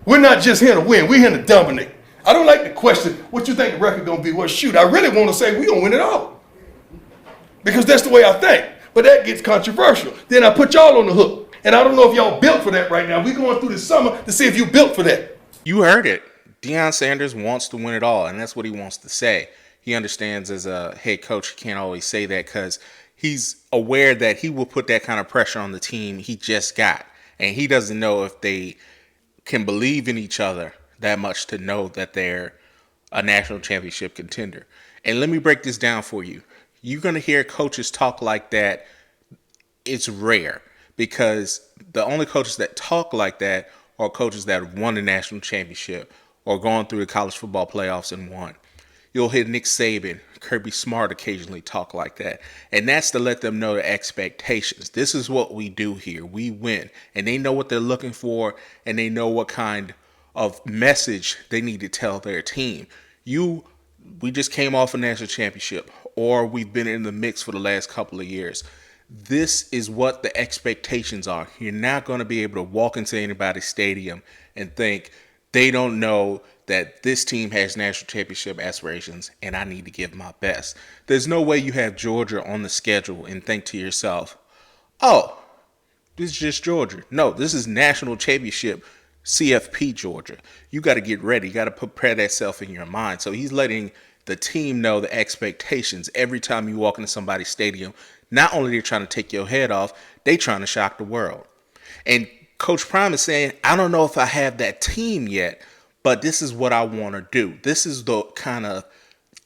We're not just here to win. We're here to dominate. I don't like to question what you think the record going to be. Well, shoot, I really want to say we're going to win it all. Because that's the way I think. But that gets controversial. Then I put y'all on the hook. And I don't know if y'all built for that right now. We're going through this summer to see if you built for that. You heard it. Deion Sanders wants to win it all, and that's what he wants to say. He understands as a head coach, he can't always say that because he's aware that he will put that kind of pressure on the team he just got. And he doesn't know if they can believe in each other that much to know that they're a national championship contender. And let me break this down for you. You're going to hear coaches talk like that. It's rare because the only coaches that talk like that are coaches that have won the national championship or gone through the college football playoffs and won. You'll hear Nick Saban, Kirby Smart occasionally talk like that. And that's to let them know the expectations. This is what we do here. We win. And they know what they're looking for, and they know what kind of message they need to tell their team. We just came off a national championship, or we've been in the mix for the last couple of years. This is what the expectations are. You're not going to be able to walk into anybody's stadium and think they don't know that this team has national championship aspirations and I need to give my best. There's no way you have Georgia on the schedule and think to yourself, oh, this is just Georgia. No, this is national championship CFP Georgia. You got to get ready. You got to prepare that self in your mind. So he's letting the team know the expectations every time you walk into somebody's stadium. Not only they're trying to take your head off, they trying to shock the world. And Coach Prime is saying, I don't know if I have that team yet, but this is what I want to do. This is the kind of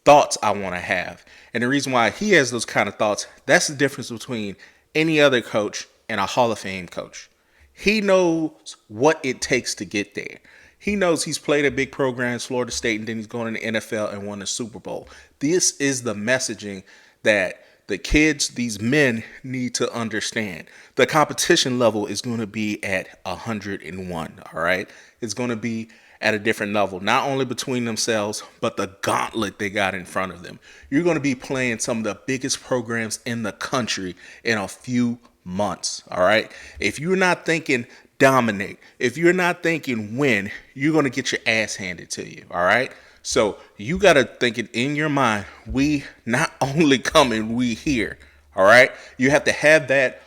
thoughts I want to have. And the reason why he has those kind of thoughts, that's the difference between any other coach and a Hall of Fame coach. He knows what it takes to get there. He knows he's played at big programs, Florida State, and then he's going to the NFL and won the Super Bowl. This is the messaging that the kids, these men, need to understand. The competition level is going to be at 101, all right? It's going to be at a different level, not only between themselves, but the gauntlet they got in front of them. You're going to be playing some of the biggest programs in the country in a few months, all right? If you're not thinking dominate, if you're not thinking win, you're going to get your ass handed to you, all right? So you got to think it in your mind. We not only coming, we here. All right. You have to have that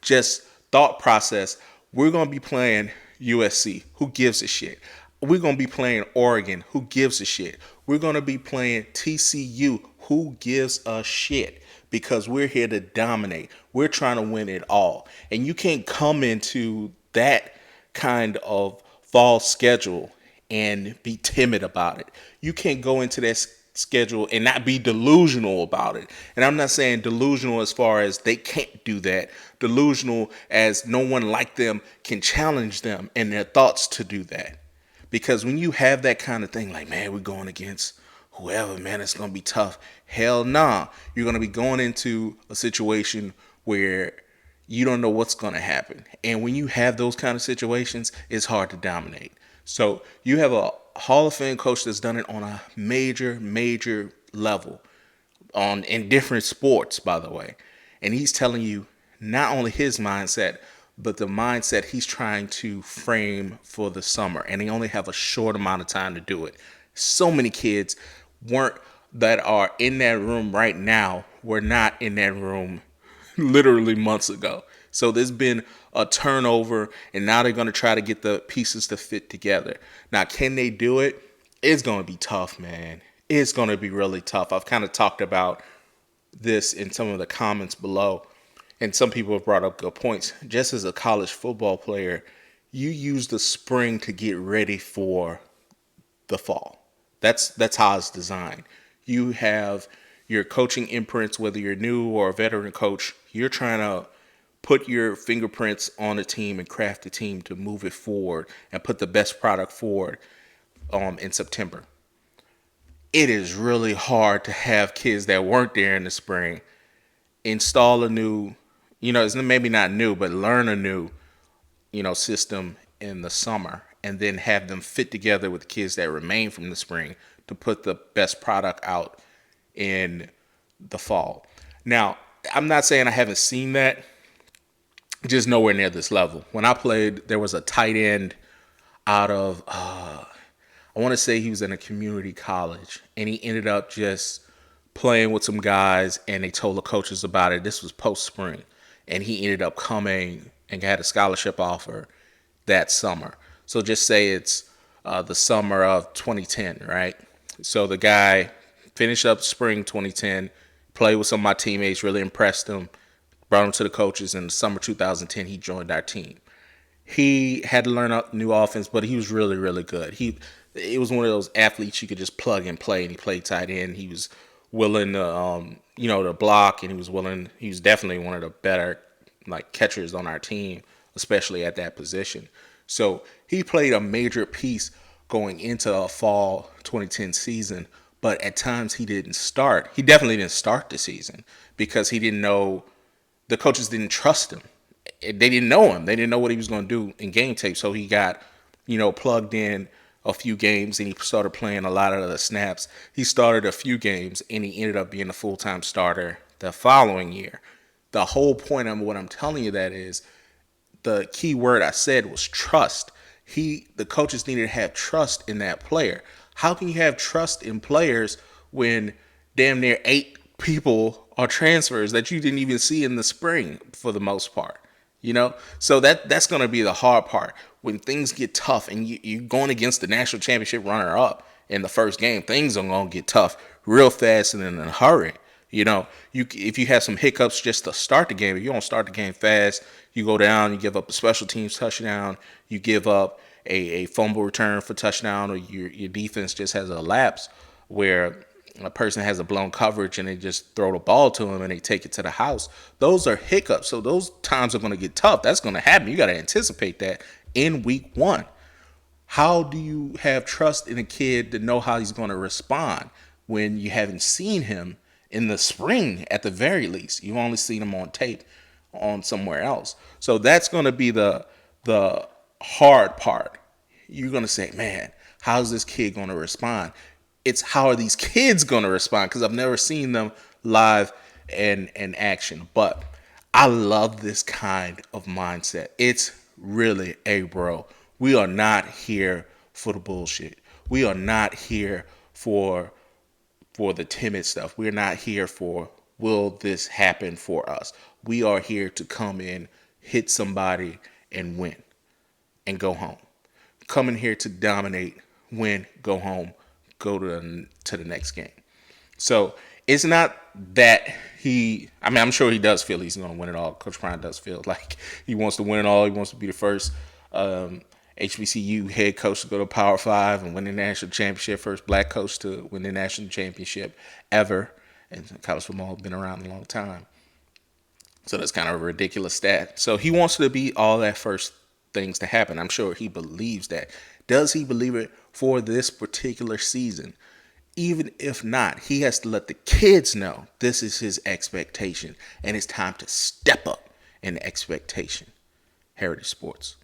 just thought process. We're going to be playing USC. Who gives a shit? We're going to be playing Oregon. Who gives a shit? We're going to be playing TCU. Who gives a shit? Because we're here to dominate. We're trying to win it all. And you can't come into that kind of fall schedule and be timid about it. You can't go into that schedule and not be delusional about it. And I'm not saying delusional as far as they can't do that. Delusional as no one like them can challenge them and their thoughts to do that. Because when you have that kind of thing, like, man, we're going against whoever, man, it's going to be tough. Hell nah. You're going to be going into a situation where you don't know what's going to happen. And when you have those kind of situations, it's hard to dominate. So you have a Hall of Fame coach that's done it on a major level in different sports, by the way. And he's telling you not only his mindset, but the mindset he's trying to frame for the summer. And they only have a short amount of time to do it. So many kids that are in that room right now were not in that room literally months ago. So there's been a turnover, and now they're going to try to get the pieces to fit together. Now, can they do it? It's going to be tough, man. It's going to be really tough. I've kind of talked about this in some of the comments below, and some people have brought up good points. Just as a college football player, you use the spring to get ready for the fall. That's how it's designed. You have your coaching imprints, whether you're new or a veteran coach, you're trying to put your fingerprints on a team and craft a team to move it forward and put the best product forward in September. It is really hard to have kids that weren't there in the spring install a new, it's maybe not new, but learn a new, system in the summer and then have them fit together with the kids that remain from the spring to put the best product out in the fall. Now, I'm not saying I haven't seen that, just nowhere near this level. When I played, there was a tight end. out of I want to say he was in a community college, and he ended up just playing with some guys, and they told the coaches about it. This was post spring, and he ended up coming and had a scholarship offer that summer. So just say it's the summer of 2010, right? So the guy finished up spring 2010, played with some of my teammates, really impressed them, brought him to the coaches. In the summer 2010, he joined our team. He had to learn a new offense, but he was really, really good. It was one of those athletes you could just plug and play, and he played tight end. He was willing to, to block, and he was definitely one of the better like catchers on our team, especially at that position. So he played a major piece going into a fall 2010 season, but at times he didn't start. He definitely didn't start the season because he didn't know, the coaches didn't trust him. They didn't know him. They didn't know what he was going to do in game tape. So he got, plugged in a few games, and he started playing a lot of the snaps. He started a few games, and he ended up being a full-time starter the following year. The whole point of what I'm telling you that is, the key word I said was trust. The coaches needed to have trust in that player. How can you have trust in players when damn near 8 people are transfers that you didn't even see in the spring for the most part? So that's going to be the hard part. When things get tough and you're going against the national championship runner-up in the first game, things are going to get tough real fast and in a hurry. If you have some hiccups just to start the game, if you don't start the game fast, you go down, you give up a special teams touchdown, you give up a fumble return for touchdown, or your defense just has a lapse where a person has a blown coverage and they just throw the ball to him and they take it to the house. Those are hiccups. So those times are going to get tough. That's going to happen. You got to anticipate that in week 1. How do you have trust in a kid to know how he's going to respond when you haven't seen him in the spring at the very least? You've only seen him on tape on somewhere else. So that's going to be the hard part. You're going to say, man, how's this kid going to respond? It's how are these kids going to respond? Because I've never seen them live and in action. But I love this kind of mindset. It's really, bro, we are not here for the bullshit. We are not here for the timid stuff. We're not here for, will this happen for us? We are here to come in, hit somebody, and win, and go home. Come in here to dominate, win, go home, go to the next game. So it's not that I'm sure he does feel he's going to win it all. Coach Prime does feel like he wants to win it all. He wants to be the first HBCU head coach to go to Power 5 and win the national championship, first black coach to win the national championship ever. And college football has been around a long time. So that's kind of a ridiculous stat. So he wants to be all that first things to happen. I'm sure he believes that. Does he believe it for this particular season? Even if not, he has to let the kids know this is his expectation, and it's time to step up in expectation. Heritage Sports.